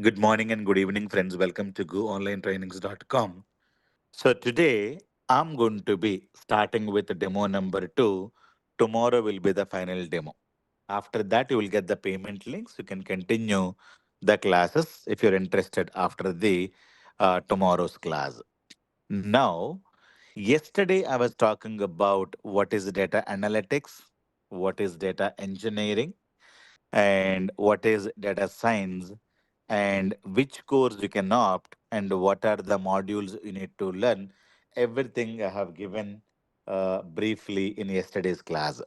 Good morning and good evening, friends. Welcome to goonlinetrainings.com. So, today I'm going to be starting with demo number two. Tomorrow will be the final demo. After that, you will get the payment links. You can continue the classes if you're interested after the tomorrow's class. Now, yesterday I was talking about what is data analytics, what is data engineering, and what is data science, and which course you can opt, and what are the modules you need to learn. Everything I have given briefly in yesterday's class.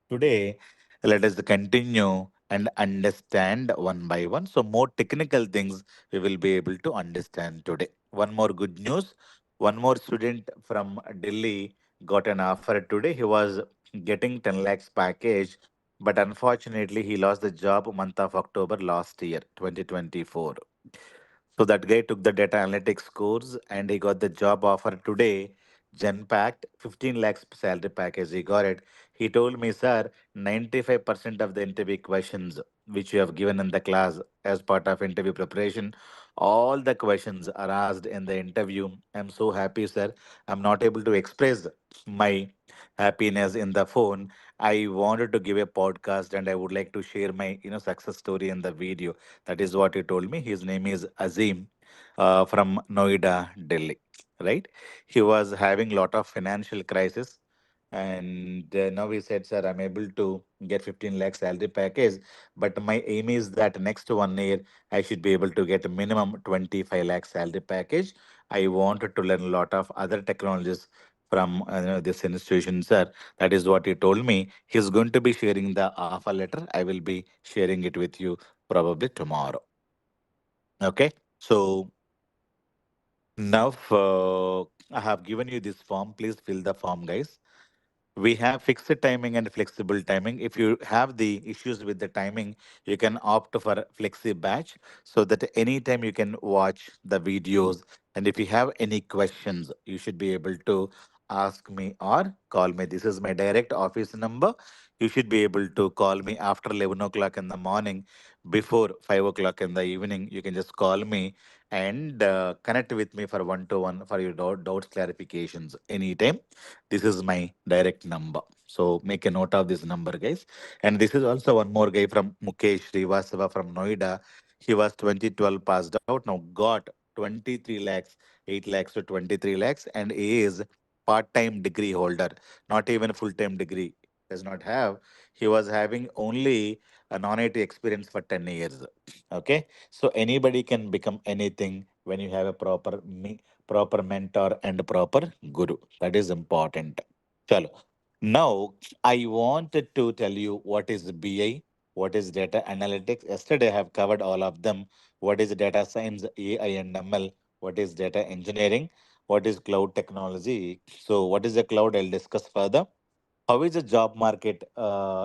Today, let us continue and understand one by one. So, more technical things we will be able to understand today. One more good news, one more student from Delhi got an offer today. He was getting 10 lakhs package, but unfortunately, he lost the job month of October last year, 2024. So that guy took the data analytics course and he got the job offer today. Gen Pact, 15 lakhs salary package. He got it. He told me, sir, 95% of the interview questions which you have given in the class as part of interview preparation, all the questions are asked in the interview. I'm so happy, sir. I'm not able to express my happiness in the phone. I wanted to give a podcast and I would like to share my success story in the video. That is what he told me. His name is Azim from Noida, Delhi. Right? He was having lot of financial crisis, and now he said, "Sir, I'm able to get 15 lakh salary package, but my aim is that next 1 year I should be able to get a minimum 25 lakh salary package. I wanted to learn a lot of other technologies." From this institution, sir. That is what he told me. He's going to be sharing the offer letter. I will be sharing it with you probably tomorrow. Okay. So now I have given you this form. Please fill the form, guys. We have fixed timing and flexible timing. If you have the issues with the timing, you can opt for flexi batch so that anytime you can watch the videos. And if you have any questions, you should be able to ask me or call me. This is my direct office number. You should be able to call me after 11 o'clock in the morning, before 5 o'clock in the evening. You can just call me and connect with me for one to one for your doubts clarifications anytime. This is my direct number. So make a note of this number, guys. And this is also one more guy from Mukesh Srivastava from Noida. He was 2012 passed out, now got 23 lakhs, 8 lakhs to 23 lakhs, and he is part-time degree holder, not even full-time degree. Does not have. He was having only a non-IT experience for 10 years. Okay. So anybody can become anything when you have a proper mentor and proper guru. That is important. Chalo. Now, I wanted to tell you what is BI, what is data analytics. Yesterday, I have covered all of them. What is data science, AI and ML? What is data engineering? What is cloud technology? So, what is the cloud? I'll discuss further. How is the job market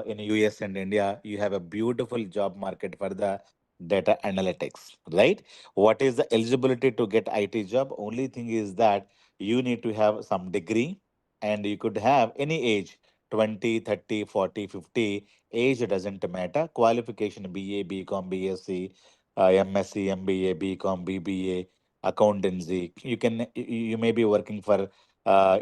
in US and India? You have a beautiful job market for the data analytics, right? What is the eligibility to get IT job? Only thing is that you need to have some degree, and you could have any age, 20, 30, 40, 50. Age doesn't matter. Qualification BA, BCom, BSc, MSc, MBA, BCom, BBA, accountancy. You may be working for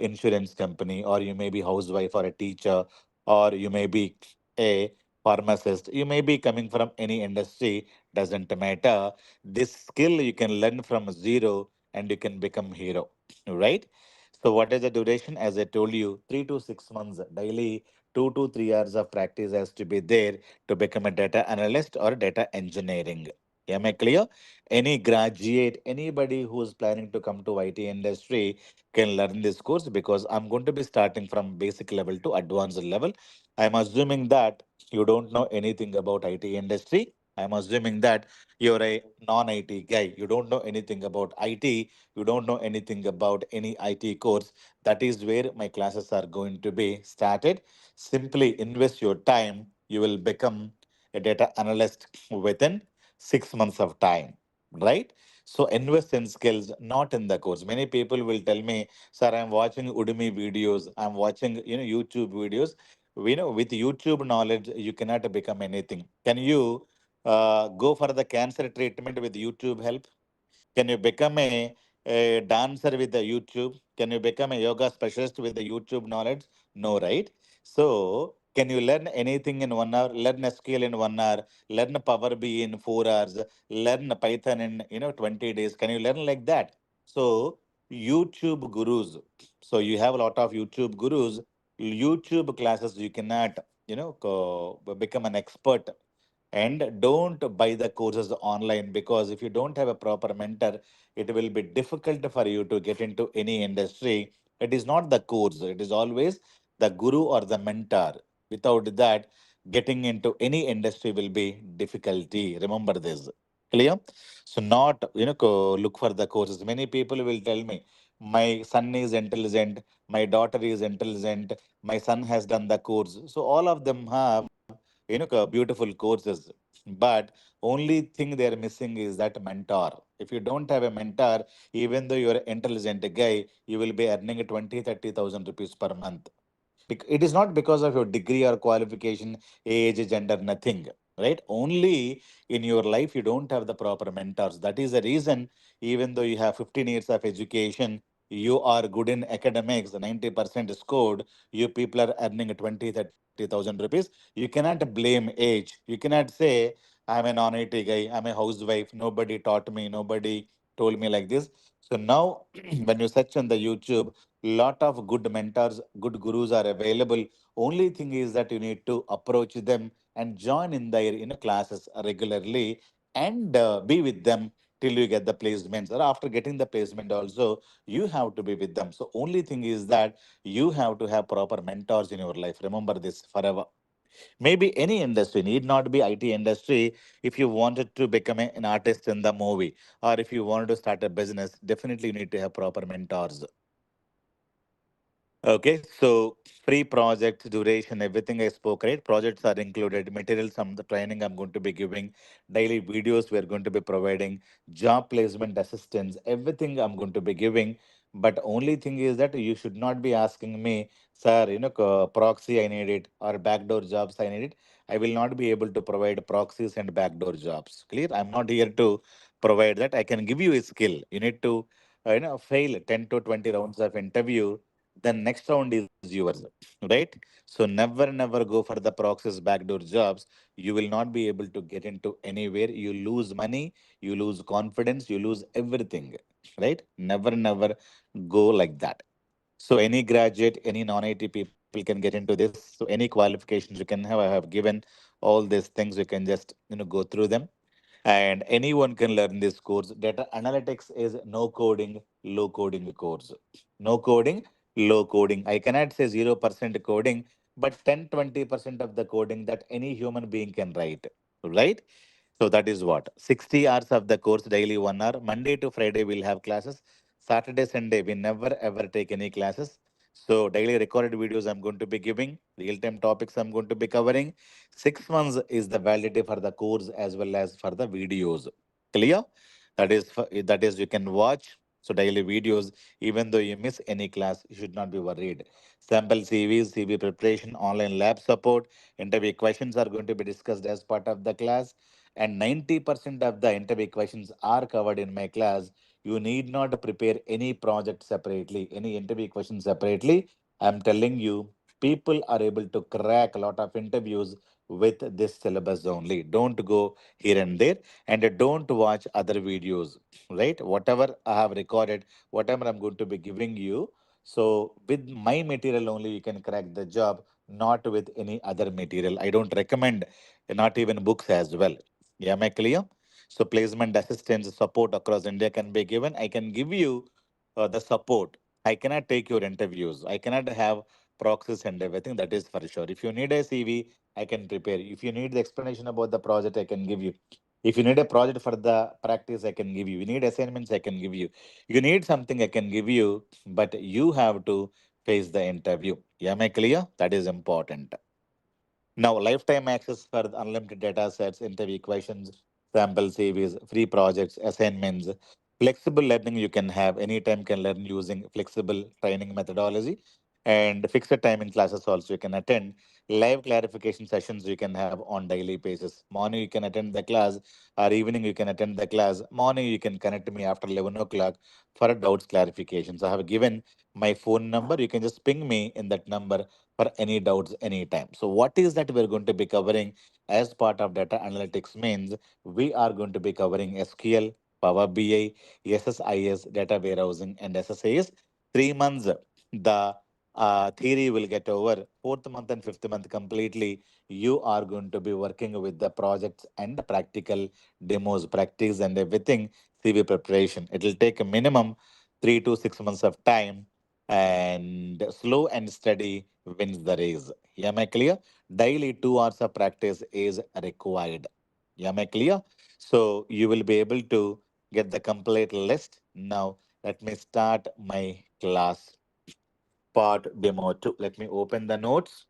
insurance company, or you may be housewife or a teacher, or you may be a pharmacist. You may be coming from any industry, doesn't matter. This skill you can learn from zero and you can become hero, right? So what is the duration? As I told you, 3 to 6 months daily, 2 to 3 hours of practice has to be there to become a data analyst or data engineering. Am I clear? Any graduate, anybody who is planning to come to IT industry can learn this course, because I'm going to be starting from basic level to advanced level. I'm assuming that you don't know anything about IT industry. I'm assuming that you're a non-IT guy. You don't know anything about IT. You don't know anything about any IT course. That is where my classes are going to be started. Simply invest your time. You will become a data analyst within 6 months of time, right? So invest in skills, not in the course. Many people will tell me, "Sir, I'm watching Udemy videos. I'm watching, YouTube videos." We know with YouTube knowledge, you cannot become anything. Can you Go for the cancer treatment with YouTube help. Can you become a dancer with the YouTube? Can you become a yoga specialist with the YouTube knowledge? No, right? So, can you learn anything in 1 hour? Learn a skill in 1 hour. Learn Power BI in 4 hours. Learn Python in 20 days. Can you learn like that? So, YouTube gurus. So you have a lot of YouTube gurus. YouTube classes. You cannot become an expert, and don't buy the courses online, because if you don't have a proper mentor, it will be difficult for you to get into any industry. It is not the course, it is always the guru or the mentor. Without that, getting into any industry will be difficulty. Remember this. Clear? So not look for the courses. Many people will tell me, my son is intelligent, my daughter is intelligent, my son has done the course. So all of them have beautiful courses, but only thing they are missing is that mentor. If you don't have a mentor, even though you're an intelligent guy, you will be earning 20 30,000 rupees per month. It is not because of your degree or qualification, age, gender, nothing, right? Only in your life you don't have the proper mentors. That is the reason, even though you have 15 years of education, you are good in academics, 90% scored, you people are earning 20 30,000 rupees. You cannot blame age. You cannot say, I'm a non-IT guy, I'm a housewife, nobody taught me, nobody told me like this. So now, when you search on the YouTube, lot of good mentors, good gurus are available. Only thing is that you need to approach them and join in their classes regularly, and be with them till you get the placements. Or after getting the placement also, you have to be with them. So only thing is that you have to have proper mentors in your life. Remember this forever. Maybe any industry, need not be IT industry. If you wanted to become an artist in the movie, or if you wanted to start a business, definitely you need to have proper mentors. Okay, so free project duration, everything I spoke, right? Projects are included, materials, some the training I'm going to be giving, daily videos we're going to be providing, job placement assistance, everything I'm going to be giving. But only thing is that you should not be asking me, sir, proxy I need it, or backdoor jobs I need it. I will not be able to provide proxies and backdoor jobs. Clear? I'm not here to provide that. I can give you a skill. You need to fail 10 to 20 rounds of interview, then next round is yours, right? So never go for the proxies backdoor jobs. You will not be able to get into anywhere. You lose money, you lose confidence, you lose everything, right? Never go like that. So any graduate, any non-IT people can get into this. So any qualifications you can have, I have given all these things. You can just go through them, and anyone can learn this course. Data analytics is no coding, low coding course. No coding, low coding. I cannot say 0% coding, but 10 20% of the coding that any human being can write, right? So that is what, 60 hours of the course, daily 1 hour. Monday to Friday we'll have classes. Saturday, Sunday we never ever take any classes. So daily recorded videos I'm going to be giving, real-time topics I'm going to be covering. 6 months is the validity for the course as well as for the videos. Clear? That is you can watch. So daily videos, even though you miss any class, you should not be worried. Sample CVs, CV preparation, online lab support, interview questions are going to be discussed as part of the class, and 90% of the interview questions are covered in my class. You need not prepare any project separately, any interview questions separately. I'm telling you, people are able to crack a lot of interviews with this syllabus only. Don't go here and there, and don't watch other videos, right? Whatever I have recorded, whatever I'm going to be giving you. So with my material only, you can crack the job, not with any other material. I don't recommend, not even books as well. Yeah, am I clear? So placement assistance support across India can be given. I can give you the support. I cannot take your interviews. I cannot have proxies and everything. That is for sure. If you need a CV, I can prepare. If you need the explanation about the project, I can give you. If you need a project for the practice, I can give you. You need assignments, I can give you. You need something, I can give you. But you have to face the interview. Yeah, am I clear? That is important. Now, lifetime access for the unlimited data sets, interview questions, sample CVs, free projects, assignments, flexible learning you can have. Anytime can learn using flexible training methodology. and fixed timing classes also you can attend. Live clarification sessions you can have on daily basis. Morning you can attend the class, or evening you can attend the class. Morning you can connect me after 11 o'clock for a doubts clarifications. I have given my phone number. You can just ping me in that number for any doubts anytime. So what is that we're going to be covering as part of data analytics means we are going to be covering SQL, Power BI, SSIS, data warehousing, and SSAS. 3 months. The theory will get over. Fourth month and fifth month completely, you are going to be working with the projects and the practical demos, practice and everything, CV preparation. It will take a minimum 3 to 6 months of time, and slow and steady wins the race. Am I clear? Daily 2 hours of practice is required. Am I clear? So you will be able to get the complete list. Now, let me start my class part demo 2. Let me open the notes.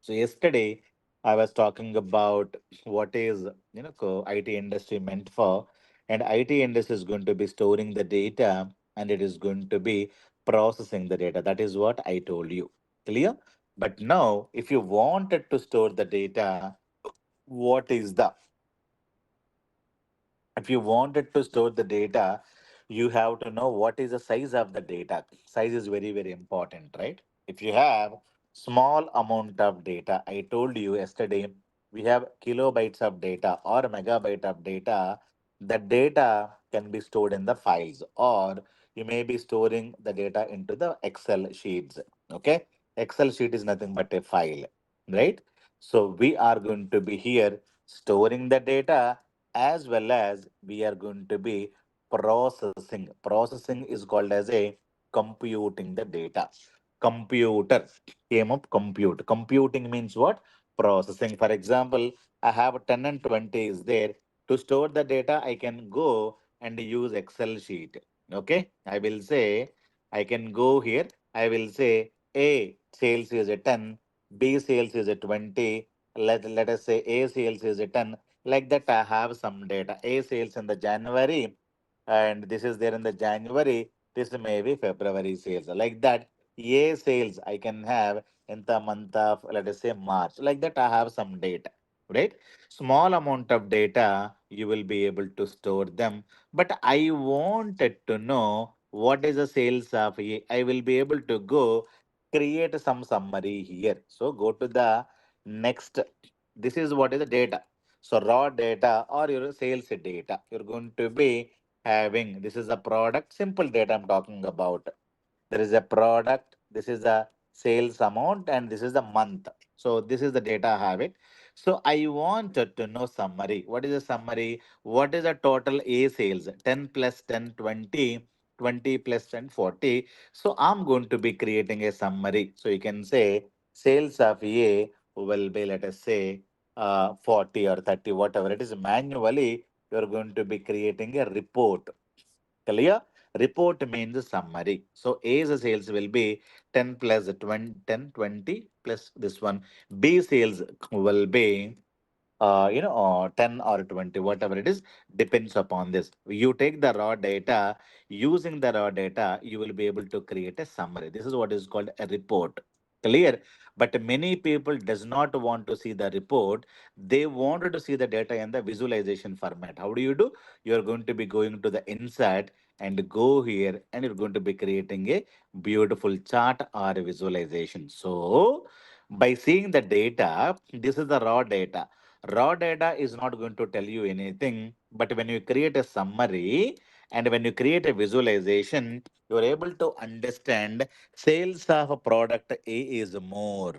So yesterday I was talking about what is IT industry meant for, and IT industry is going to be storing the data and it is going to be processing the data. That is what I told you. Clear? But now, if you wanted to store the data, what is the if you wanted to store the data, you have to know what is the size of the data. Size is very, very important, right? If you have small amount of data, I told you yesterday, we have kilobytes of data or megabyte of data. The data can be stored in the files, or you may be storing the data into the Excel sheets. Okay. Excel sheet is nothing but a file, right? So we are going to be here storing the data, as well as we are going to be processing. Processing is called as a computing the data. Computer came up compute. Computing means what? Processing. For example, I have 10 and 20 is there. To store the data, I can go and use Excel sheet. Okay. I will say, I can go here. I will say A sales is a 10, B sales is a 20. Let us say A sales is a 10. Like that, I have some data. A sales in the January, and this is there in the January. This may be February sales. Like that, A sales I can have in the month of, let us say, March. Like that, I have some data, right? Small amount of data, you will be able to store them. But I wanted to know what is the sales of A. I will be able to go create some summary here. So go to the next. This is what is the data. So raw data or your sales data, you're going to be having, this is a product, simple data I'm talking about. There is a product, this is the sales amount, and this is the month. So this is the data I have it. So I wanted to know summary. What is the summary? What is the total A sales? 10 plus 10, 20, 20 plus 10, 40. So I'm going to be creating a summary. So you can say sales of A will be, let us say, 40 or 30, whatever it is. Manually, you're going to be creating a report. Clear? Report means summary. So A's sales will be 10 plus 20, 10, 20 plus this one. B sales will be 10 or 20, whatever it is, depends upon this. You take the raw data, using the raw data, you will be able to create a summary. This is what is called a report. Clear? But many people does not want to see the report. They wanted to see the data in the visualization format. How do you do? You're going to be going to the insert and go here, and you're going to be creating a beautiful chart or a visualization. So by seeing the data, this is the raw data. Raw data is not going to tell you anything, but when you create a summary and when you create a visualization, you're able to understand sales of a product A is more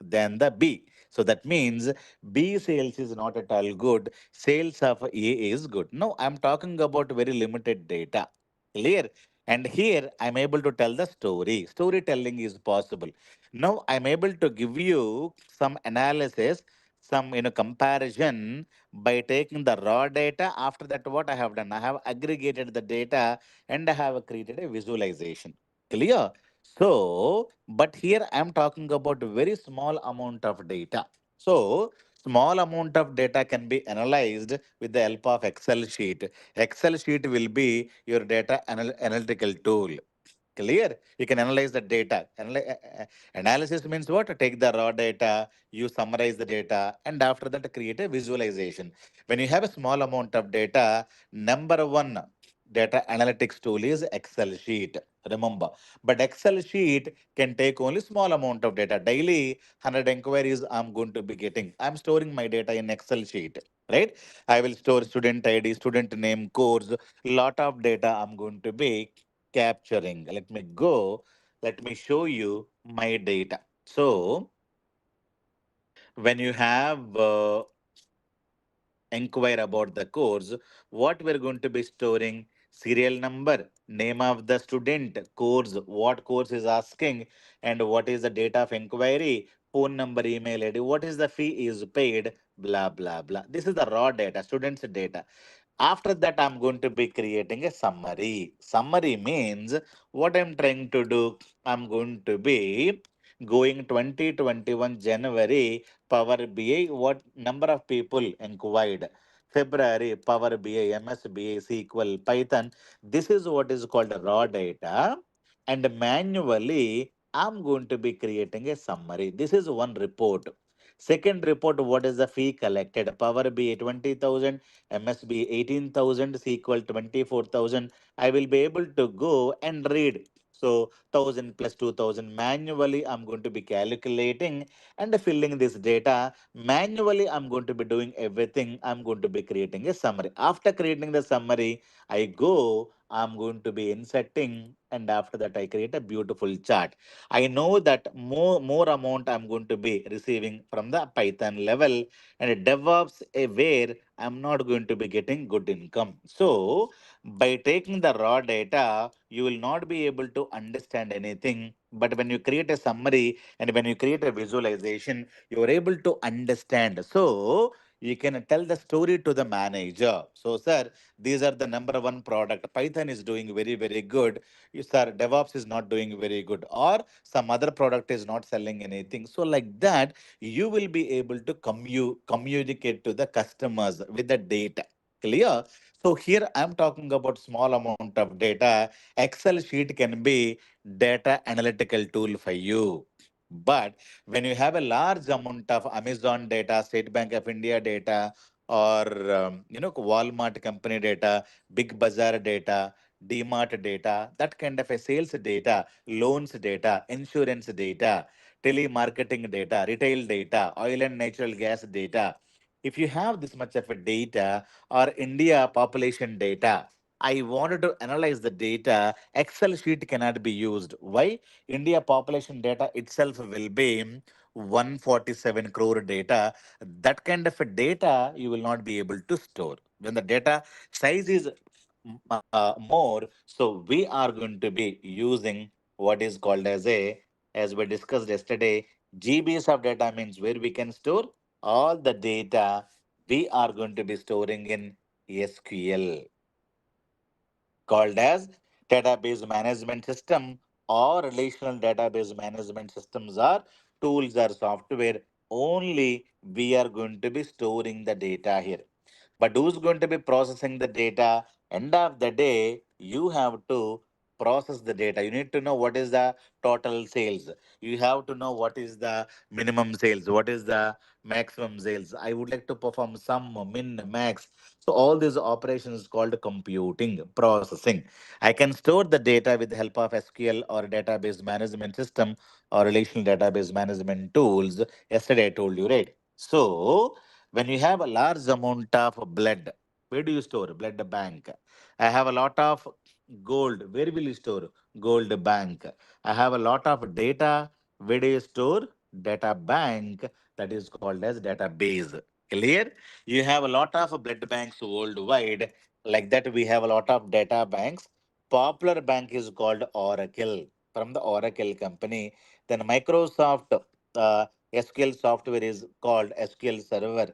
than the B. So that means B sales is not at all good, sales of A is good. No, I'm talking about very limited data. Clear? And here I'm able to tell the story. Storytelling is possible. Now I'm able to give you some analysis, some comparison by taking the raw data. After that, what I have done, I have aggregated the data and I have created a visualization. Clear? So, but here I am talking about very small amount of data. So small amount of data can be analyzed with the help of Excel sheet. Excel sheet will be your data analytical tool. Clear? You can analyze the data. Analysis means what? Take the raw data, you summarize the data, and after that, create a visualization. When you have a small amount of data, number one data analytics tool is Excel sheet. Remember, but Excel sheet can take only small amount of data. Daily 100 inquiries I'm going to be getting. I'm storing my data in Excel sheet, right? I will store student ID, student name, course, lot of data I'm going to be capturing. Let me go. Let me show you my data. So when you have inquire about the course, what we're going to be storing: serial number, name of the student, course, what course is asking, and what is the date of inquiry, phone number, email ID, what is the fee is paid, blah blah blah. This is the raw data, students' data. After that, I'm going to be creating a summary. Summary means what I'm trying to do. I'm going to be going 2021 January Power BI. What number of people inquired? February Power BI, MS BI, SQL, Python. This is what is called raw data. And manually, I'm going to be creating a summary. This is one report. Second report, what is the fee collected? Power BI 20,000, MSB 18,000 is equal 24,000. I will be able to go and read. So 1000 plus 2000 manually I'm going to be calculating and filling this data. Manually I'm going to be doing everything. I'm going to be creating a summary. After creating the summary, I'm going to be inserting, and after that I create a beautiful chart. I know that more amount I'm going to be receiving from the Python level, and DevOps where I'm not going to be getting good income. So, by taking the raw data, you will not be able to understand anything. But when you create a summary and when you create a visualization, you are able to understand. So, you can tell the story to the manager. So, sir, these are the number one product. Python is doing very, very good. You, sir, DevOps is not doing very good, or some other product is not selling anything. So, like that, you will be able to communicate to the customers with the data. Clear? So here I'm talking about small amount of data. Excel sheet can be data analytical tool for you. But when you have a large amount of Amazon data, State Bank of India data, or Walmart company data, Big Bazaar data, DMart data, that kind of a sales data, loans data, insurance data, telemarketing data, retail data, oil and natural gas data. If you have this much of a data or India population data, I wanted to analyze the data. Excel sheet cannot be used. Why? India population data itself will be 147 crore data. That kind of a data you will not be able to store. When the data size is more, so we are going to be using what is called as we discussed yesterday, GBs of data means where we can store all the data. We are going to be storing in SQL, called as database management system, or relational database management systems are tools or software. Only we are going to be storing the data here. But who's going to be processing the data? End of the day, you have to process the data. You need to know what is the total sales. You have to know what is the minimum sales, what is the maximum sales. I would like to perform some min, max. So all these operations called computing, processing. I can store the data with the help of SQL or database management system or relational database management tools. Yesterday I told you, right? So when you have a large amount of blood, where do you store? Blood bank. I have a lot of gold. Where will you store? Gold bank. I have a lot of data. Where do you store? Data bank. That is called as database. Clear? You have a lot of blood banks worldwide. Like that, we have a lot of data banks. Popular bank is called Oracle, from the Oracle company. Then Microsoft SQL software is called SQL Server.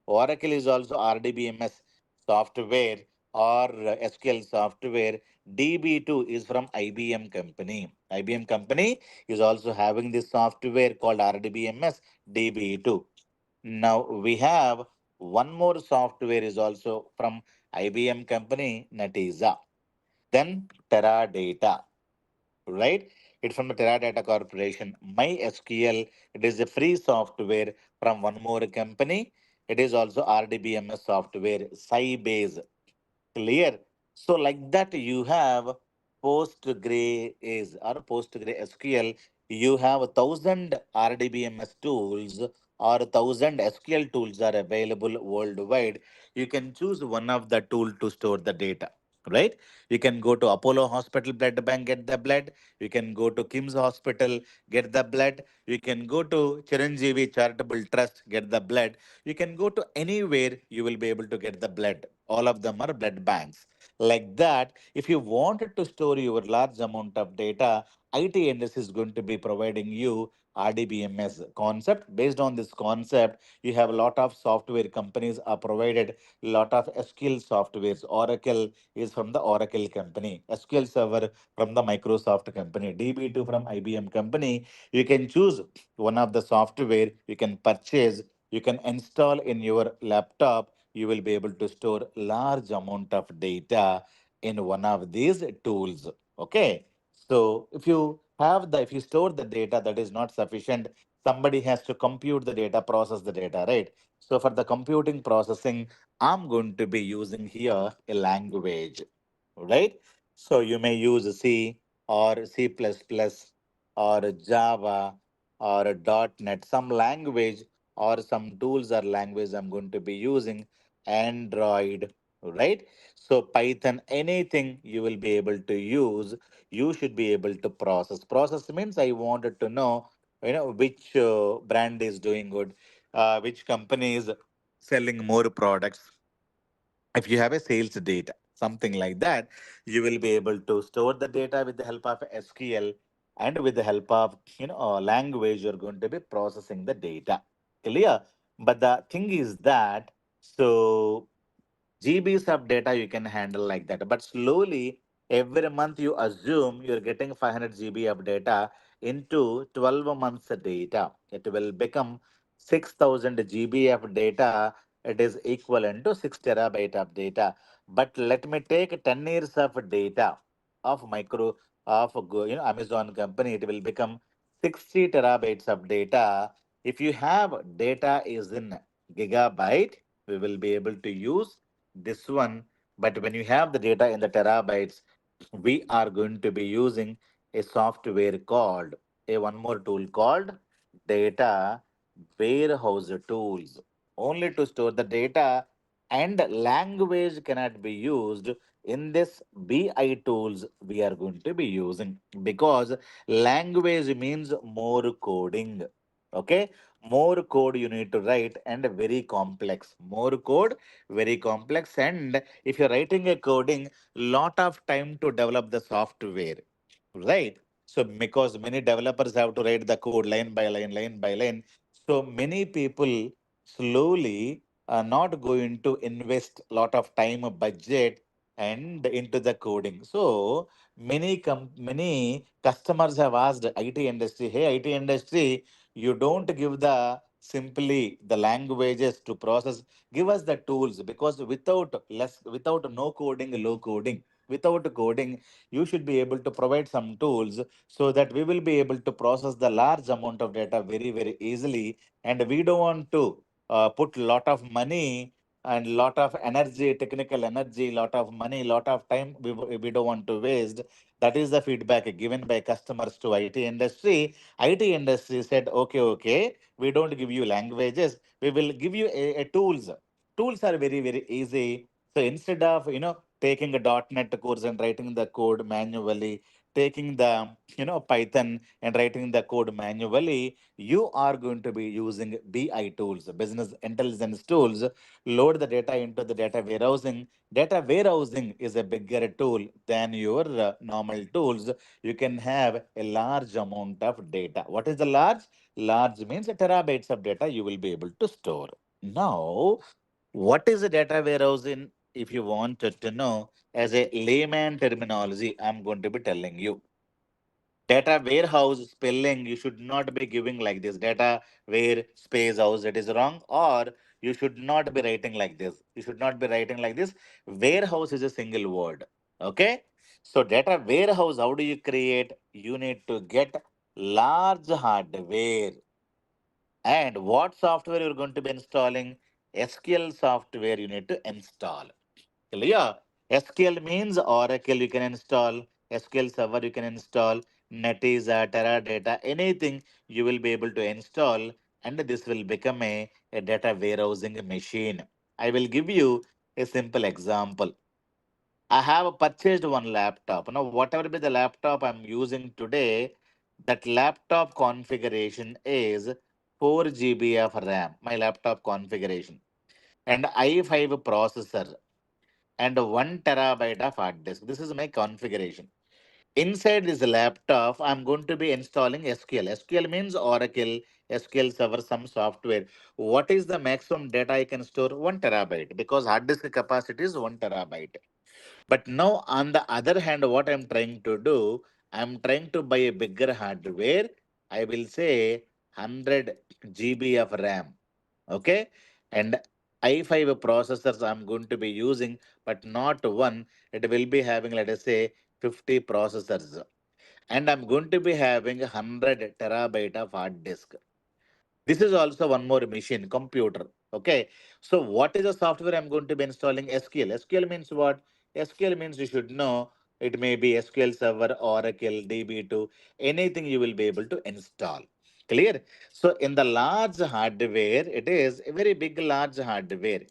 Oracle is also RDBMS software or SQL software. DB2 is from IBM company. IBM company is also having this software called RDBMS DB2. Now we have one more software is also from IBM company, Natiza. Then Teradata. right? It's from the Teradata Corporation. MySQL, it is a free software from one more company. It is also RDBMS software, Sybase. Clear. So like that, you have PostgreSQL. You have 1,000 RDBMS tools or 1,000 SQL tools are available worldwide. You can choose one of the tool to store the data. Right? You can go to Apollo Hospital Blood Bank, get the blood. You can go to Kim's Hospital, get the blood. You can go to Chiranjeevi Charitable Trust, get the blood. You can go to anywhere, you will be able to get the blood. All of them are blood banks. Like that, if you wanted to store your large amount of data, ITNS is going to be providing you RDBMS concept. Based on this concept, you have a lot of software companies are provided lot of SQL softwares. Oracle is from the Oracle company, SQL Server from the Microsoft company, DB2 from IBM company. You can choose one of the software you can purchase, you can install in your laptop. You will be able to store large amount of data in one of these tools. Okay. So if you store the data that is not sufficient, somebody has to compute the data, process the data, right? So for the computing processing, I'm going to be using here a language, right? So you may use C or C++ or Java or a .NET, some language or some tools or language I'm going to be using, Android, right? So Python, anything you will be able to use, you should be able to process. Process means I wanted to know, which brand is doing good, which company is selling more products. If you have a sales data, something like that, you will be able to store the data with the help of SQL, and with the help of language, you're going to be processing the data. Clear? But the thing is that, so GBs of data you can handle like that. But slowly, every month you assume you're getting 500 GB of data into 12 months data. It will become 6,000 GB of data. It is equivalent to 6 terabyte of data. But let me take 10 years of data of Amazon company. It will become 60 terabytes of data. If you have data is in gigabyte, we will be able to use this one. But when you have the data in the terabytes, we are going to be using a software called a one more tool called data warehouse tools, only to store the data. And language cannot be used in this BI tools we are going to be using, because language means more coding. Okay, more code you need to write, and very complex. More code, very complex. And if you're writing a coding, lot of time to develop the software, right? So because many developers have to write the code line by line, line by line, so many people slowly are not going to invest lot of time, budget, and into the coding. So many customers have asked IT industry, hey IT industry, you don't give the simply the languages to process, give us the tools. Because without no coding, low coding, without coding, you should be able to provide some tools, so that we will be able to process the large amount of data very very easily. And we don't want to put lot of money and lot of energy, technical energy, lot of money, lot of time, we don't want to waste. That is the feedback given by customers to IT industry. IT industry said, okay, okay, we don't give you languages, we will give you a tools. Tools are very very easy. So instead of taking a .NET course and writing the code manually, taking the Python and writing the code manually, you are going to be using BI tools, business intelligence tools. Load the data into the data warehousing. Data warehousing is a bigger tool than your normal tools. You can have a large amount of data. What is the large? Large means terabytes of data you will be able to store. Now, what is a data warehousing? If you wanted to know, as a layman terminology, I'm going to be telling you. Data warehouse spelling, you should not be giving like this. Data where space house, it is wrong. Or you should not be writing like this. You should not be writing like this. Warehouse is a single word. Okay. So data warehouse, how do you create? You need to get large hardware. And what software you're going to be installing? SQL software you need to install. Clear? SQL means Oracle you can install, SQL Server you can install, Netezza, Teradata, anything you will be able to install, and this will become a data warehousing machine. I will give you a simple example. I have purchased one laptop. Now, whatever be the laptop I'm using today, that laptop configuration is 4 GB of RAM, my laptop configuration, and i5 processor, and 1 terabyte of hard disk. This is my configuration. Inside this laptop, I'm going to be installing SQL. SQL means Oracle, SQL Server, some software. What is the maximum data I can store? 1 terabyte, because hard disk capacity is 1 terabyte. But now, on the other hand, what I'm trying to do, I'm trying to buy a bigger hardware. I will say 100 GB of RAM. Okay. And i5 processors I'm going to be using, but not one. It will be having, let us say, 50 processors. And I'm going to be having 100 terabyte of hard disk. This is also one more machine, computer. Okay. So what is the software I'm going to be installing? SQL. SQL means what? SQL means you should know it may be SQL Server, Oracle, DB2, anything you will be able to install. Clear? So in the large hardware, it is a very big large hardware.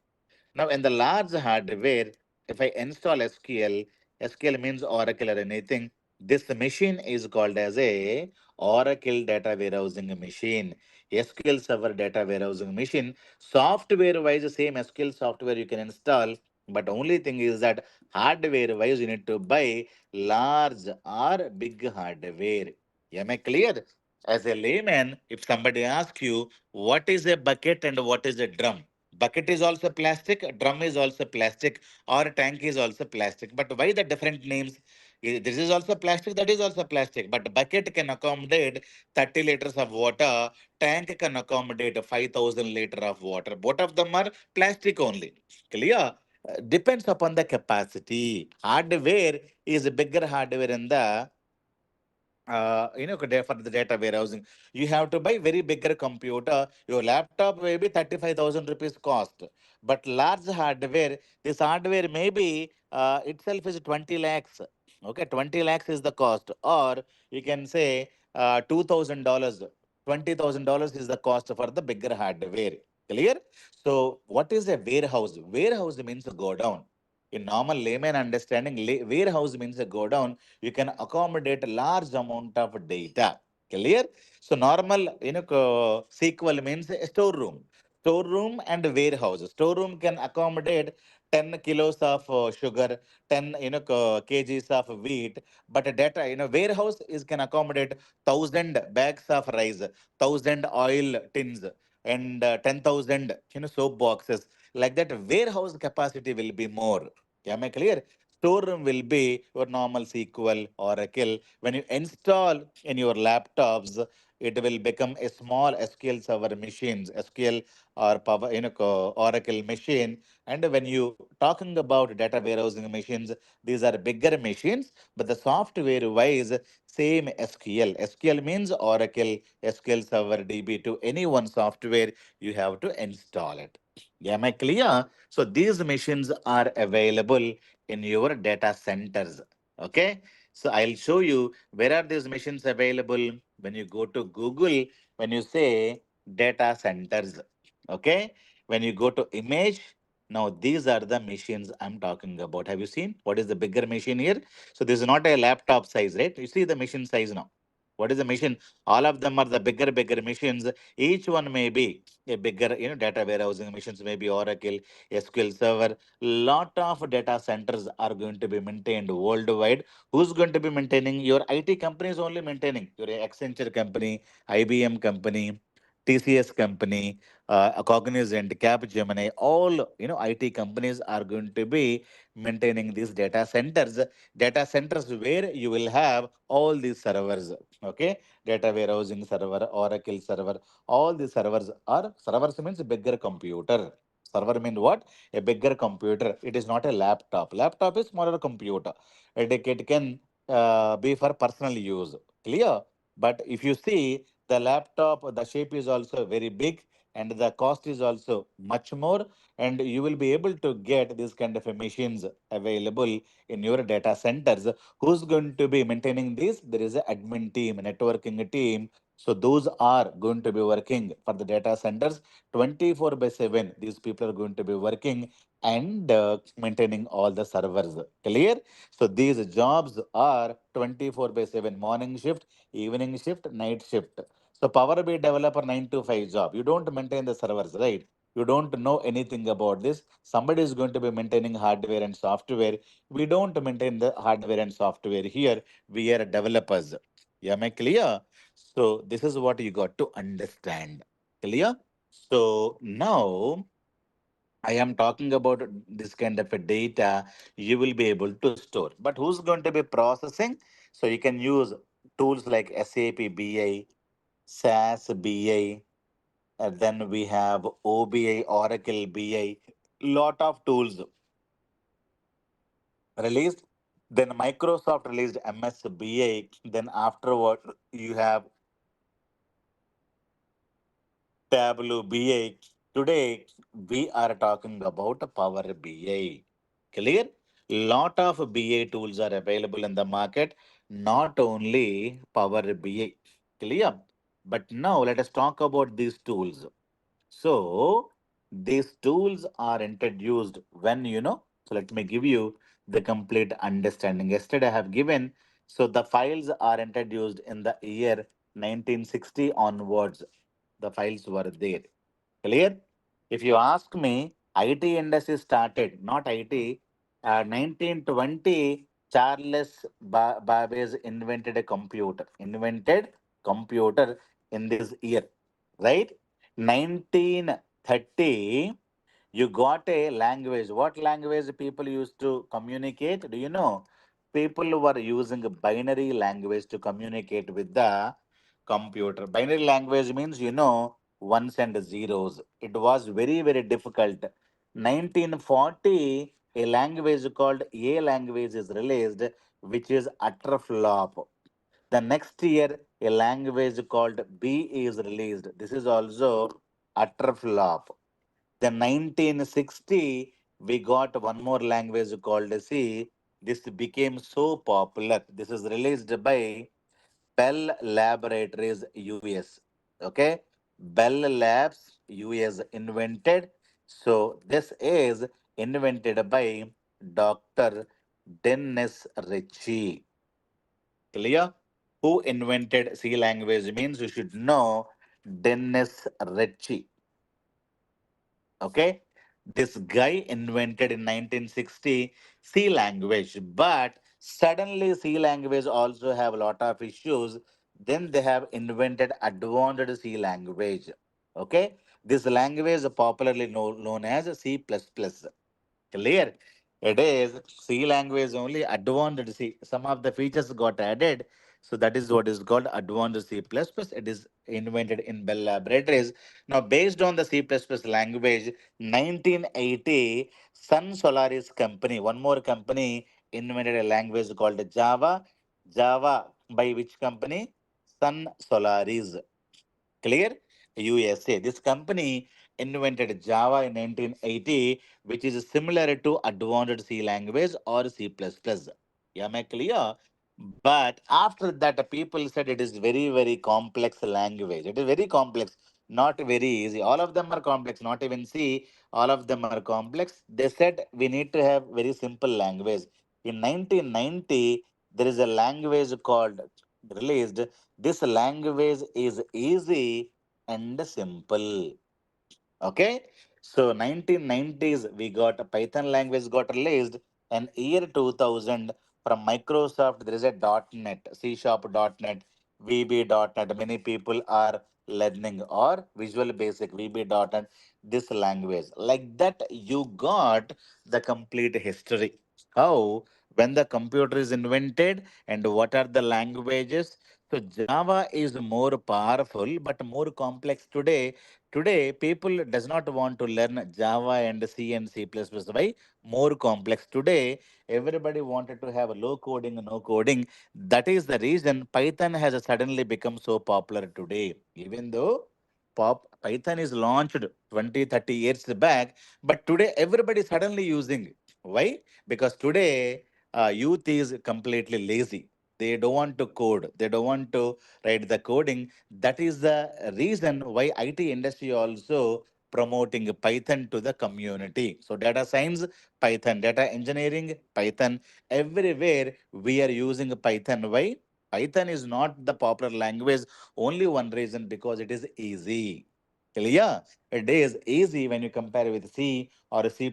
Now, in the large hardware, if I install SQL, SQL means Oracle or anything. This machine is called as a Oracle data warehousing machine, SQL Server data warehousing machine. Software wise, same SQL software you can install, but only thing is that hardware wise, you need to buy large or big hardware. Am I clear? As a layman, if somebody asks you what is a bucket and what is a drum, bucket is also plastic, drum is also plastic, or tank is also plastic. But why the different names? This is also plastic, that is also plastic. But bucket can accommodate 30 liters of water, tank can accommodate 5,000 liter of water. Both of them are plastic only. Clear? Depends upon the capacity. Hardware is a bigger hardware in the for the data warehousing, you have to buy very bigger computer. Your laptop may be 35,000 rupees cost, but large hardware, this hardware maybe itself is 20 lakhs. Okay, 20 lakhs is the cost, or you can say $2,000. $20,000 is the cost for the bigger hardware. Clear? So, what is a warehouse? Warehouse means a go down. In normal layman understanding, warehouse means a go down. You can accommodate a large amount of data. Clear? So normal, SQL means a storeroom. Storeroom and warehouse. Storeroom can accommodate 10 kilos of sugar, 10 kgs of wheat. But a data, warehouse is can accommodate 1,000 bags of rice, 1,000 oil tins, and 10,000 soap boxes. Like that, warehouse capacity will be more. Am I clear? Storeroom will be your normal SQL, Oracle. When you install in your laptops, it will become a small SQL Server machines, SQL or Power, Oracle machine. And when you talking about data warehousing machines, these are bigger machines, but the software wise, same SQL. SQL means Oracle, SQL Server, DB2, any one software you have to install it. Am I clear? So these machines are available in your data centers. Okay. So I'll show you where are these machines available. When you go to Google, when you say data centers. Okay. When you go to image, now these are the machines I'm talking about. Have you seen what is the bigger machine here? So this is not a laptop size, right? You see the machine size now. What is the machine? All of them are the bigger machines. Each one may be a bigger, data warehousing machines, maybe Oracle, SQL Server. Lot of data centers are going to be maintained worldwide. Who's going to be maintaining? Your IT company is only maintaining. Your Accenture company, IBM company, TCS company, Cognizant, Capgemini, all IT companies are going to be maintaining these data centers. Data centers where you will have all these servers. Okay, data warehousing server, Oracle server, all the servers means bigger computer. Server means what? A bigger computer. It is not a laptop. Laptop is smaller computer. It can be for personal use. Clear? But if you see the laptop, the shape is also very big and the cost is also much more, and you will be able to get this kind of a machines available in your data centers. Who's going to be maintaining this? There is an admin team, a networking team. So those are going to be working for the data centers 24 by 7. These people are going to be working and maintaining all the servers. Clear? So these jobs are 24 by 7, morning shift, evening shift, night shift. So Power BI developer 9 to 5 job. You don't maintain the servers, right? You don't know anything about this. Somebody is going to be maintaining hardware and software. We don't maintain the hardware and software here. We are developers. Yeah, am I clear? So this is what you got to understand. Clear? So now I am talking about this kind of a data you will be able to store. But who's going to be processing? So you can use tools like SAP BI, SAS BI, and then we have OBI, Oracle BI, lot of tools released. Then Microsoft released MS BI. Then afterward, you have Tableau BI. Today, we are talking about Power BI. Clear? Lot of BI tools are available in the market, not only Power BI. Clear? But now let us talk about these tools. So these tools are introduced when. So let me give you the complete understanding. Yesterday I have given. So the files are introduced in the year 1960 onwards. The files were there. Clear? If you ask me, IT industry started, not IT. 1920, Charles Babbage invented a computer. Invented computer in this year, right? 1930, you got a language. What language people used to communicate? Do you know? People were using a binary language to communicate with the computer. Binary language means, ones and zeros. It was very, very difficult. 1940, a language called A language is released, which is utter flop. The next year, a language called B is released. This is also utter flop. Then 1960, we got one more language called C. This became so popular. This is released by Bell Laboratories US. Okay, Bell Labs US invented. So this is invented by Dr. Dennis Ritchie. Clear? Who invented C language means you should know Dennis Ritchie. Okay, this guy invented in 1960 C language, but suddenly C language also have a lot of issues. Then they have invented advanced C language. Okay, this language is popularly known as C++. Clear? It is C language only advanced C. Some of the features got added. So that is what is called advanced C++. It is invented in Bell Laboratories. Now, based on the C++ language, 1980, Sun Solaris company, one more company, invented a language called Java. Java by which company? Sun Solaris. Clear? USA. This company invented Java in 1980, which is similar to advanced C language or C++. Am I clear? But after that, the people said it is very, very complex language. It is very complex, not very easy. All of them are complex, not even C. All of them are complex. They said we need to have very simple language. In 1990, there is a language called released. This language is easy and simple. Okay. So 1990s we got a Python language got released, and year 2000 from Microsoft there is a .NET, C Sharp .NET, VB .NET. Many people are learning or Visual Basic VB .NET, this language. Like that you got the complete history. How when the computer is invented and what are the languages. So Java is more powerful but more complex today. Today, people does not want to learn Java and C and C++. Why? More complex. Today, everybody wanted to have low coding, no coding. That is the reason Python has suddenly become so popular today. Even though Python is launched 20, 30 years back, but today everybody is suddenly using it. Why? Because today youth is completely lazy. They don't want to code. They don't want to write the coding. That is the reason why IT industry also promoting Python to the community. So data science, Python, data engineering, Python. Everywhere we are using Python. Why? Python is not the popular language. Only one reason, because it is easy. Clear? It is easy when you compare with C or a C++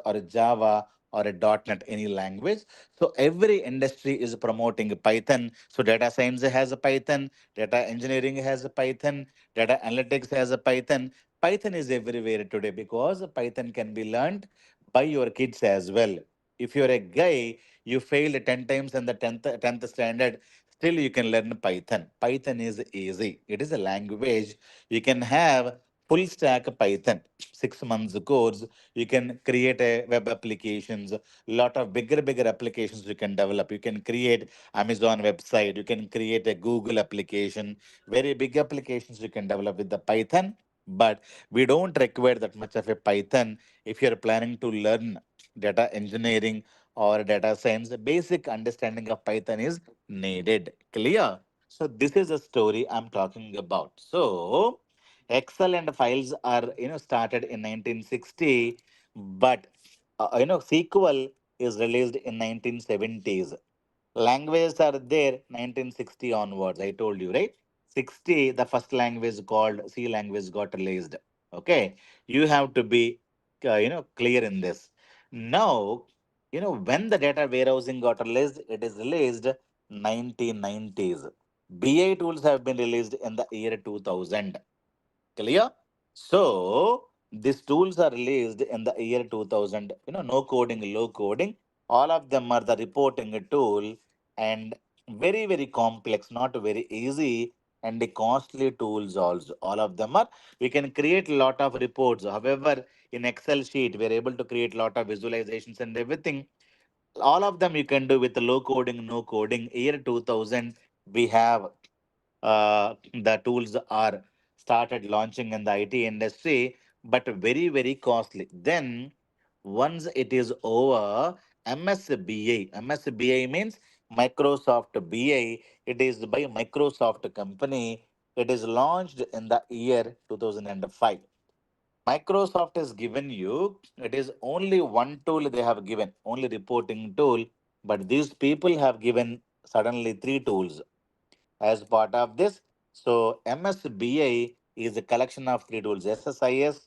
or a Java or a .NET, any language. So every industry is promoting Python. So data science has a Python, data engineering has a Python, data analytics has a Python. Python is everywhere today because Python can be learned by your kids as well. If you're a guy, you failed 10 times in the 10th standard, still you can learn Python. Python is easy. It is a language. You can have full stack Python, 6 months course. You can create a web applications, lot of bigger applications you can develop. You can create Amazon website, you can create a Google application, very big applications you can develop with the Python. But we don't require that much of a Python. If you're planning to learn data engineering or data science, the basic understanding of Python is needed. Clear? So this is a story I'm talking about. So Excel and files are started in 1960, but SQL is released in 1970s. Languages are there 1960 onwards. I told you, right? 60, the first language called C language got released. Okay, you have to be clear in this. Now, when the data warehousing got released, it is released 1990s. BI tools have been released in the year 2000. Clear? So these tools are released in the year 2000. No coding, low coding. All of them are the reporting tool, and very complex, not very easy, and the costly tools also. All of them are. We can create a lot of reports. However, in Excel sheet, we are able to create a lot of visualizations and everything. All of them you can do with low coding, no coding. Year 2000, we have the tools are started launching in the IT industry, but very costly. Then once it is over, MSBA means Microsoft BI. It is by Microsoft company. It is launched in the year 2005. Microsoft has given you, it is only one tool they have given, only reporting tool, but these people have given suddenly three tools as part of this. So MSBI is a collection of three tools: SSIS,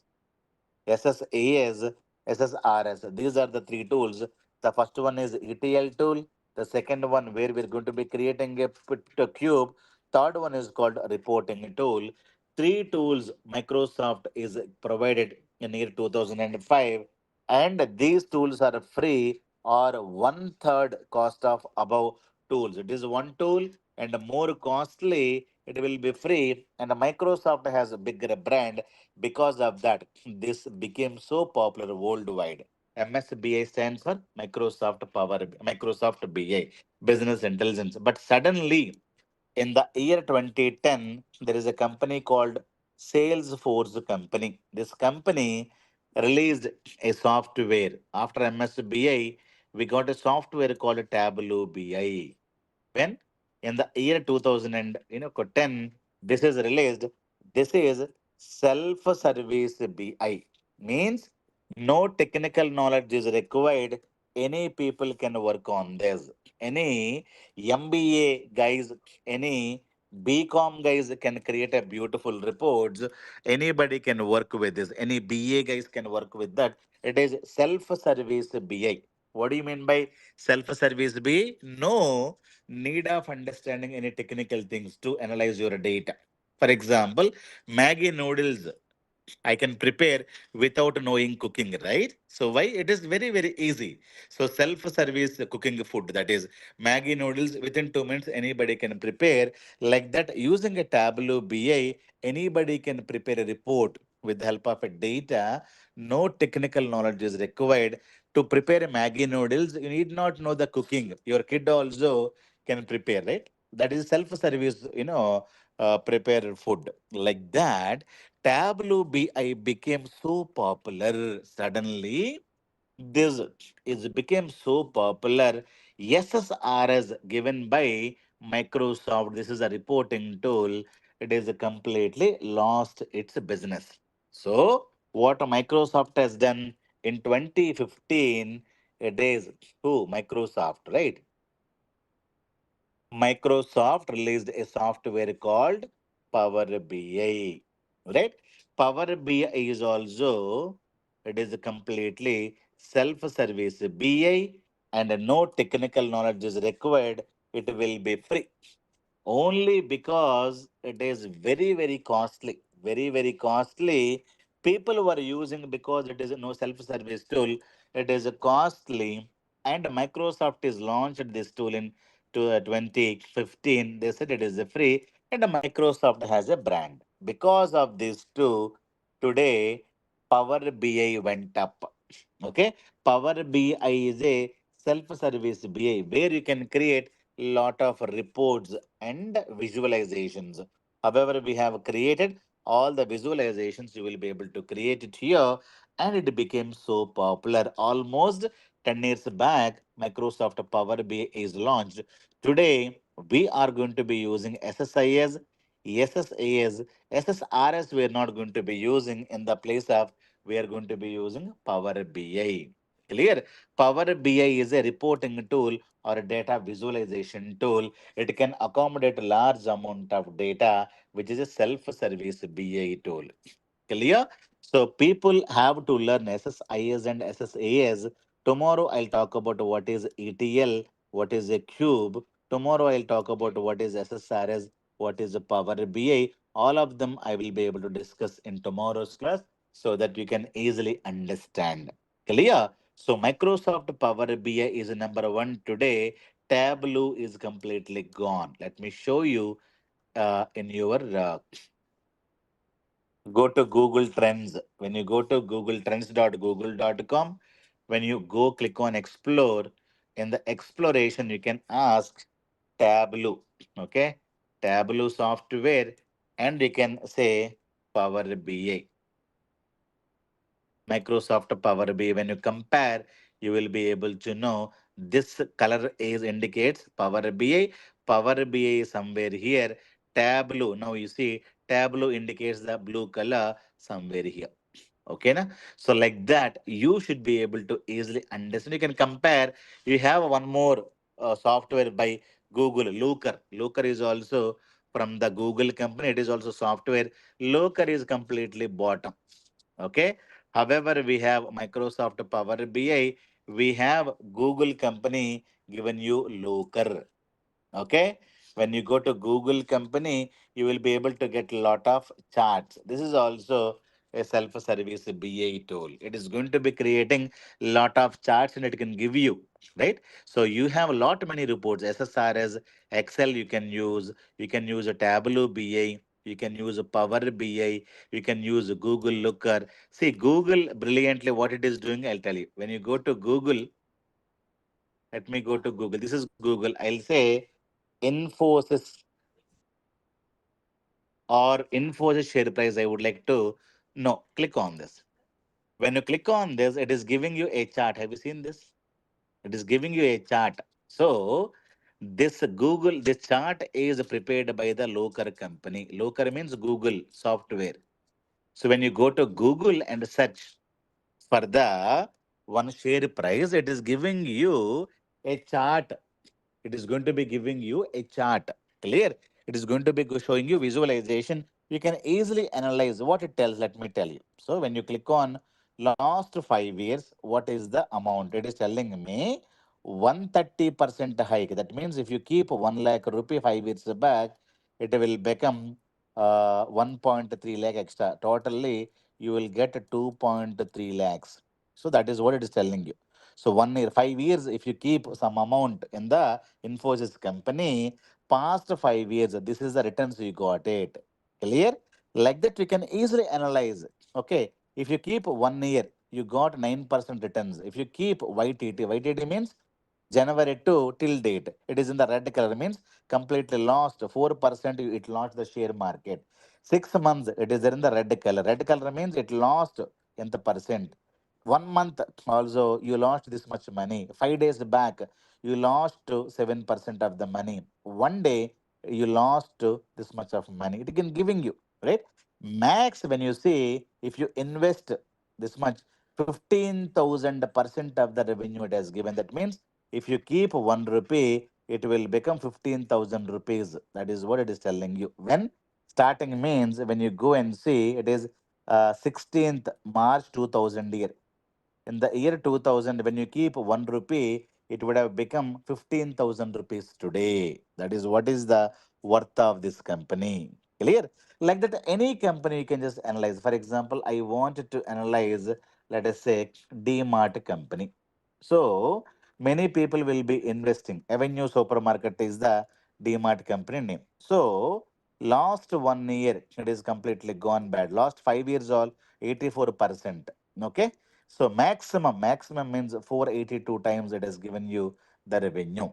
SSAS, SSRS. These are the three tools. The first one is ETL tool. The second one, where we're going to be creating a cube. Third one is called reporting tool. Three tools Microsoft is provided in year 2005, and these tools are free or one third cost of above tools. It is one tool and more costly. It will be free, and Microsoft has a bigger brand. Because of that, this became so popular worldwide. MSBI stands for Microsoft BI, Business Intelligence. But suddenly, in the year 2010, there is a company called Salesforce company. This company released a software. After MSBI, we got a software called Tableau BI. When in the year 2000 and 10, this is released. This is self-service BI, means no technical knowledge is required. Any people can work on this. Any MBA guys, any BCom guys can create a beautiful reports. Anybody can work with this. Any BA guys can work with that. It is self-service BI. What do you mean by self-service BI? No need of understanding any technical things to analyze your data. For example, Maggie noodles. I can prepare without knowing cooking, right? So why? It is very, very easy. So self-service cooking food, that is Maggie noodles, within 2 minutes, anybody can prepare. Like that, using a Tableau BI, anybody can prepare a report with the help of a data. No technical knowledge is required. To prepare a Maggie noodles, you need not know the cooking. Your kid also can prepare, right? That is self-service, prepare food. Like that, Tableau BI became so popular suddenly. This is became so popular. SSRS given by Microsoft. This is a reporting tool. It is completely lost its business. So what Microsoft has done in 2015, it is who Microsoft, right? Microsoft released a software called Power BI, right? Power BI is also, it is completely self-service BI, and no technical knowledge is required. It will be free only because it is very, very costly. Very, very costly. People were using because it is no self-service tool. It is costly, and Microsoft is launched this tool in 2015. They said it is free, and Microsoft has a brand. Because of these two, today Power BI went up. Okay, Power BI is a self-service BI where you can create lot of reports and visualizations. However, we have created all the visualizations, you will be able to create it here, and it became so popular. Almost 10 years back, Microsoft Power BI is launched. Today, we are going to be using SSIS, SSAS, SSRS. We are not going to be using in the place of we are going to be using Power BI. Clear? Power BI is a reporting tool or a data visualization tool. It can accommodate large amount of data, which is a self-service BI tool. Clear? So people have to learn SSIS and SSAS. Tomorrow I'll talk about what is ETL, what is a cube. Tomorrow I'll talk about what is SSRS, what is a Power BI. All of them I will be able to discuss in tomorrow's class so that you can easily understand. Clear? So Microsoft Power BI is number one today. Tableau is completely gone. Let me show you in your go to Google Trends. When you go to googletrends.google.com, when you go click on explore, in the exploration, you can ask Tableau. Okay, Tableau software, and you can say Power BI. Microsoft Power BI. When you compare, you will be able to know this color is indicates Power BI. Power BI is somewhere here. Tableau. Now you see Tableau indicates the blue color somewhere here. Okay, na? So like that, you should be able to easily understand. You can compare. You have one more software by Google, Looker. Looker is also from the Google company. It is also software. Looker is completely bottom. Okay. However, we have Microsoft Power BI. We have Google company given you Looker. Okay. When you go to Google company, you will be able to get a lot of charts. This is also a self-service BA tool. It is going to be creating lot of charts and it can give you, right? So you have a lot many reports, SSRS, Excel you can use a Tableau BA, you can use a Power BI, you can use a Google Looker. See, Google brilliantly what it is doing, I'll tell you. When you go to Google, let me go to Google. This is Google. I'll say Infosys or Infosys share price. I would like to no click on this. When you click on this, it is giving you a chart. Have you seen this? It is giving you a chart. So this chart is prepared by the Loker company. Loker means Google software. So when you go to Google and search for the one share price, it is giving you a chart. It is going to be giving you a chart. Clear? It is going to be showing you visualization. You can easily analyze what it tells. Let me tell you. So when you click on last 5 years, what is the amount? It is telling me 130% hike. That means if you keep 1 lakh rupee 5 years back, it will become 1.3 lakh extra. Totally, you will get 2.3 lakhs. So that is what it is telling you. So 1 year, 5 years, if you keep some amount in the Infosys company, past 5 years, this is the returns you got it. Clear? Like that, we can easily analyze. Okay, if you keep 1 year, you got 9% returns. If you keep YTT means January 2 till date, it is in the red color, means completely lost. 4% it lost the share market. 6 months, it is there in the red color. Red color means it lost in the percent. 1 month also, you lost this much money. 5 days back, you lost to 7% of the money. One day, you lost to this much of money. It can giving you, right? Max, when you see, if you invest this much, 15,000% of the revenue it has given. That means if you keep 1 rupee, it will become 15,000 rupees. That is what it is telling you. When starting means, when you go and see, it is 16th March 2000 year. In the year 2000, when you keep 1 rupee, it would have become 15,000 rupees today. That is what is the worth of this company. Clear? Like that, any company you can just analyze. For example, I wanted to analyze, let us say, D-Mart company. So, many people will be investing. Avenue Supermarket is the D-Mart company name. So, last 1 year, it is completely gone bad. Last 5 years, all 84%. Okay, so maximum means 482 times it has given you the revenue.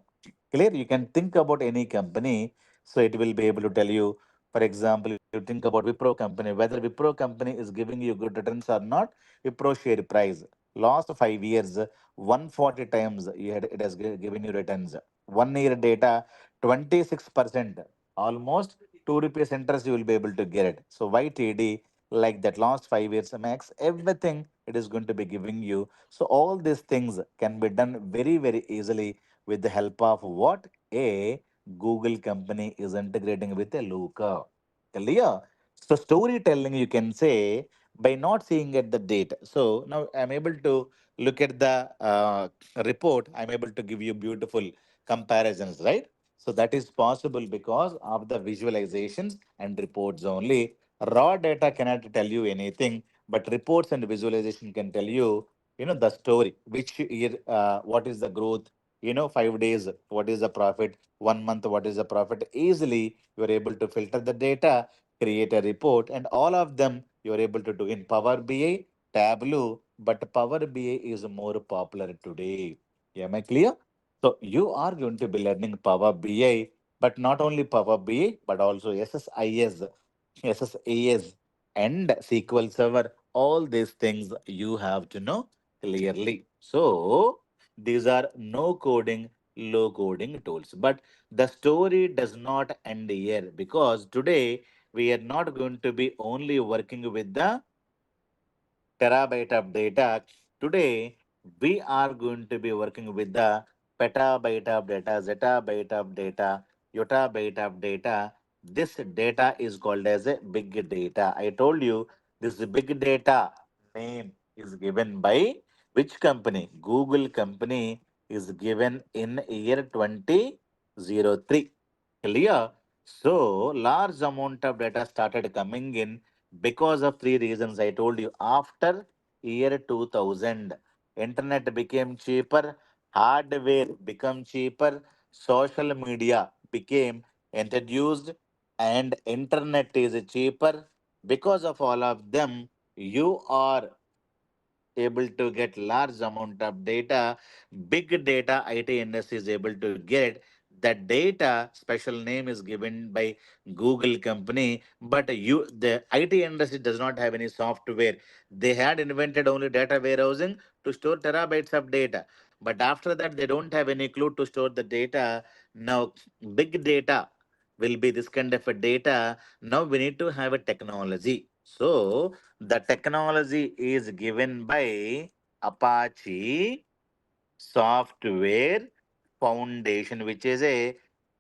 Clear? You can think about any company, so it will be able to tell you. For example, you think about Wipro company, whether Wipro company is giving you good returns or not. Wipro share price last 5 years, 140 times it has given you returns. 1 year data, 26%, almost 2 rupees interest you will be able to get it. So YTD, like that, last 5 years max, everything it is going to be giving you. So all these things can be done very, very easily with the help of what a Google company is integrating with a Looker. Clear? So storytelling, you can say, by not seeing at the date. So now I'm able to look at the report. I'm able to give you beautiful comparisons, right? So that is possible because of the visualizations and reports only. Raw data cannot tell you anything, but reports and visualization can tell you, the story, which year, what is the growth, 5 days, what is the profit, 1 month, what is the profit. Easily, you are able to filter the data, create a report, and all of them you are able to do in Power BI, Tableau, but Power BI is more popular today. Am I clear? So you are going to be learning Power BI, but not only Power BI, but also SSIS, SSAS, and SQL Server. All these things you have to know clearly. So these are no coding, low coding tools. But the story does not end here, because today we are not going to be only working with the terabyte of data. Today, we are going to be working with the petabyte of data, zettabyte of data, yottabyte of data. This data is called as a big data. I told you this big data name is given by which company? Google company is given in year 2003. Clear? So, large amount of data started coming in because of three reasons I told you. After year 2000, internet became cheaper, hardware became cheaper, social media became introduced, and internet is cheaper. Because of all of them, you are able to get large amount of data. Big data IT industry is able to get that data. Special name is given by Google company, but the IT industry does not have any software. They had invented only data warehousing to store terabytes of data, but after that they don't have any clue to store the data. Now big data will be this kind of a data. Now we need to have a technology. So the technology is given by Apache Software Foundation, which is a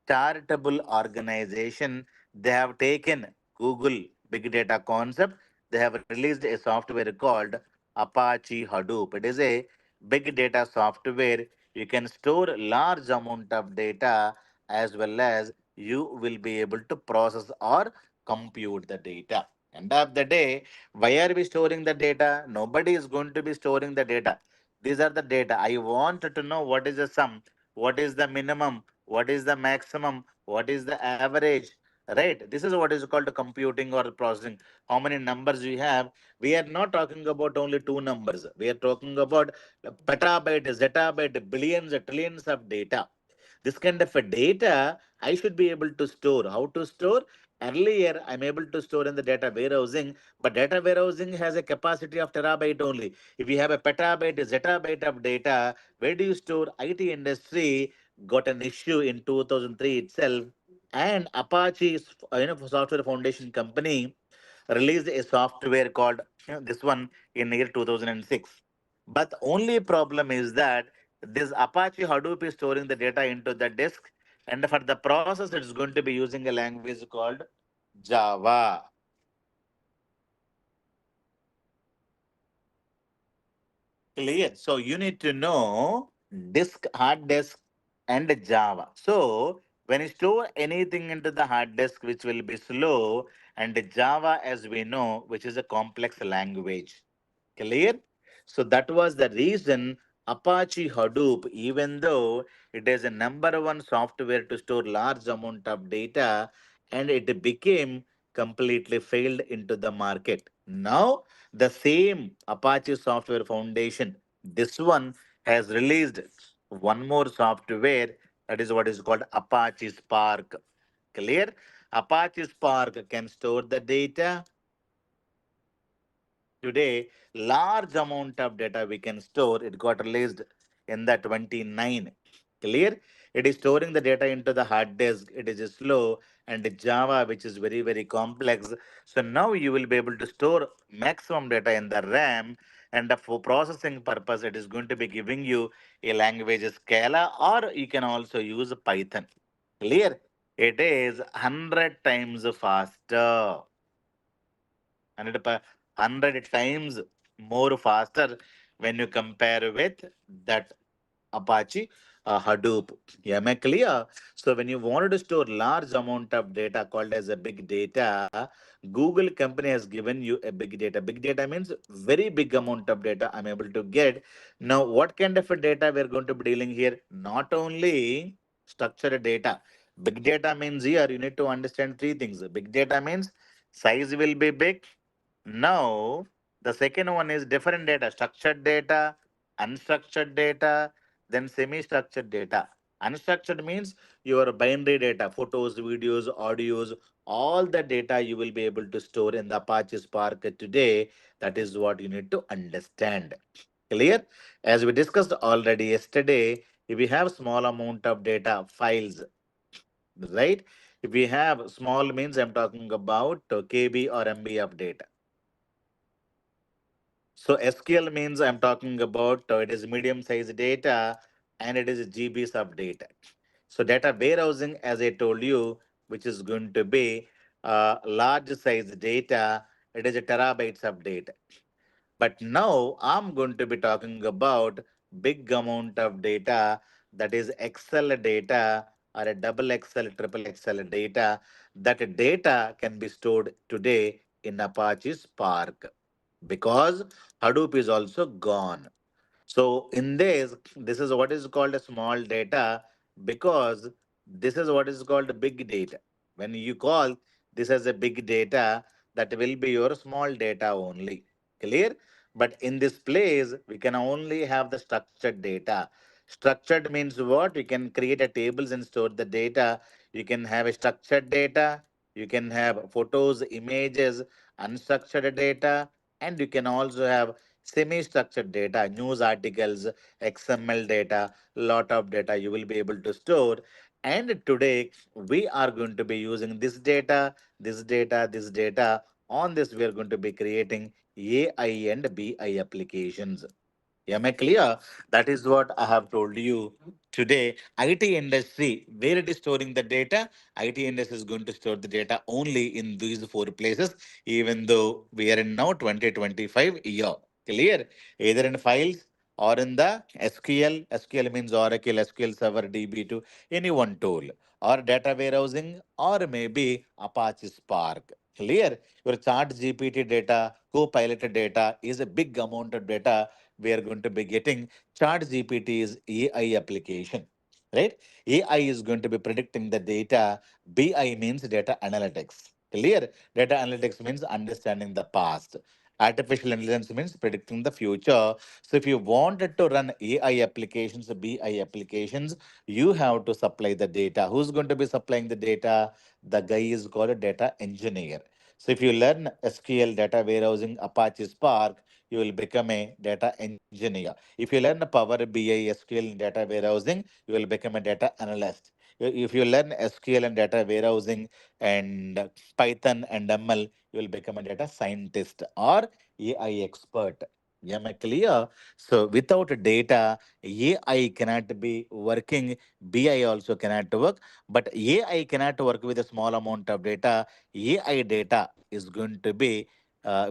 charitable organization. They have taken Google big data concept. They have released a software called Apache Hadoop. It is a big data software. You can store large amount of data, as well as you will be able to process or compute the data. End of the day, why are we storing the data? Nobody is going to be storing the data. These are the data. I want to know what is the sum, what is the minimum, what is the maximum, what is the average, right? This is what is called computing or processing. How many numbers we have? We are not talking about only two numbers. We are talking about petabyte, zettabyte, billions, trillions of data. This kind of a data I should be able to store. How to store? Earlier, I'm able to store in the data warehousing, but data warehousing has a capacity of terabyte only. If you have a petabyte, zettabyte of data, where do you store? IT industry got an issue in 2003 itself, and Apache, software foundation company, released a software called this one in year 2006. But the only problem is that this Apache Hadoop is storing the data into the disk, and for the process, it's going to be using a language called Java. Clear. So you need to know disk, hard disk, and Java. So when you store anything into the hard disk, which will be slow, and Java, as we know, which is a complex language. Clear? So that was the reason Apache Hadoop, even though it is a number one software to store large amount of data, and it became completely failed into the market. Now the same Apache Software Foundation, this one has released one more software, that is what is called Apache Spark. Clear? Apache Spark can store the data. Today, large amount of data we can store. It got released in the 29. Clear? It is storing the data into the hard disk. It is slow, and Java, which is very, very complex. So now you will be able to store maximum data in the RAM, and for processing purpose, it is going to be giving you a language Scala, or you can also use Python. Clear? It is 100 times faster. 100 times more faster when you compare with that Apache Hadoop. Yeah, am I clear? So when you wanted to store large amount of data called as a big data, Google company has given you a big data. Big data means very big amount of data I'm able to get. Now, what kind of a data we're going to be dealing here? Not only structured data. Big data means here you need to understand three things. Big data means size will be big. Now, the second one is different data, structured data, unstructured data, then semi-structured data. Unstructured means your binary data, photos, videos, audios, all the data you will be able to store in the Apache Spark today. That is what you need to understand. Clear? As we discussed already yesterday, if we have small amount of data files, right? If we have small means I'm talking about KB or MB of data. So SQL means I'm talking about it is medium size data and it is GBs of data. So data warehousing, as I told you, which is going to be large size data, it is a terabytes of data. But now I'm going to be talking about big amount of data, that is Excel data or a double Excel, triple Excel data. That data can be stored today in Apache Spark because Hadoop is also gone. So in this is what is called a small data because this is what is called big data. When you call this as a big data, that will be your small data only. Clear? But in this place, we can only have the structured data. Structured means what? You can create a tables and store the data. You can have a structured data. You can have photos, images, unstructured data, and you can also have semi-structured data, news articles, XML data, lot of data you will be able to store. And today we are going to be using this data, this data, this data. On this, we are going to be creating AI and BI applications. Am I clear? That is what I have told you today. IT industry, where it is storing the data, IT industry is going to store the data only in these four places, even though we are in now 2025 year. Clear? Either in files or in the SQL. SQL means Oracle, SQL Server, DB2, any one tool, or data warehousing, or maybe Apache Spark. Clear? Your chart GPT data, co-pilot data is a big amount of data we are going to be getting. Chart GPT is AI application, right? AI is going to be predicting the data. BI means data analytics. Clear? Data analytics means understanding the past. Artificial intelligence means predicting the future. So if you wanted to run AI applications, BI applications, you have to supply the data. Who's going to be supplying the data? The guy is called a data engineer. So if you learn SQL, data warehousing, Apache Spark, you will become a data engineer. If you learn Power BI, SQL, and data warehousing, you will become a data analyst. If you learn SQL and data warehousing and Python and ML, you will become a data scientist or AI expert. Am I clear? So without data, AI cannot be working. BI also cannot work. But AI cannot work with a small amount of data. AI data is going to be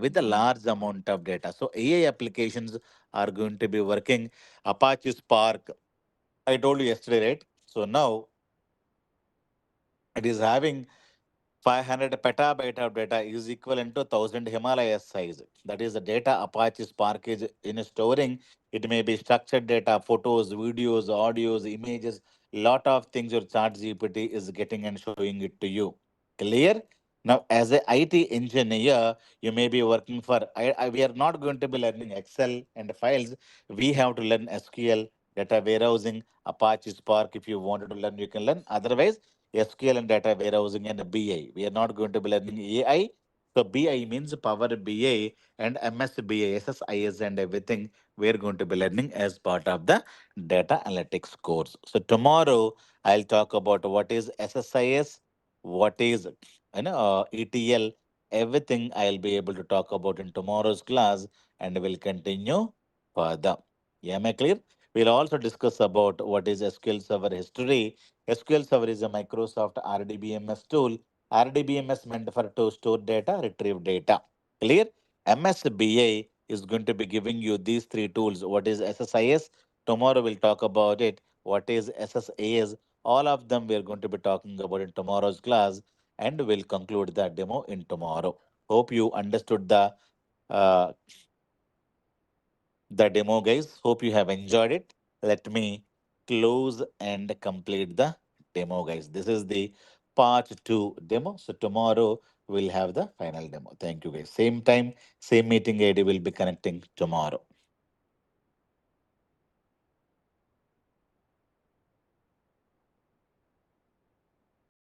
with a large amount of data. So AI applications are going to be working. Apache Spark, I told you yesterday, right? So now it is having 500 petabyte of data is equivalent to 1000 Himalayas size. That is the data Apache Spark is in storing. It may be structured data, photos, videos, audios, images, lot of things your chat GPT is getting and showing it to you. Clear? Now, as a IT engineer, you may be working for, we are not going to be learning Excel and files. We have to learn SQL, data warehousing, Apache Spark. If you wanted to learn, you can learn. Otherwise, SQL and data warehousing and BI. We are not going to be learning AI. So BI means Power BI and MS BI, SSIS and everything we are going to be learning as part of the data analytics course. So tomorrow I'll talk about what is SSIS, what is ETL, everything I'll be able to talk about in tomorrow's class and we'll continue further. Yeah, am I clear? We'll also discuss about what is SQL Server history. SQL Server is a Microsoft RDBMS tool. RDBMS meant for to store data, retrieve data. Clear? MSBA is going to be giving you these three tools. What is SSIS? Tomorrow we'll talk about it. What is SSAS? All of them we are going to be talking about in tomorrow's class, and we'll conclude the demo in tomorrow. Hope you understood uh, the demo, guys. Hope you have enjoyed it. Let me close and complete the demo, guys. This is the part 2 demo. So tomorrow we'll have the final demo. Thank you, guys. Same time, same meeting ID will be connecting tomorrow.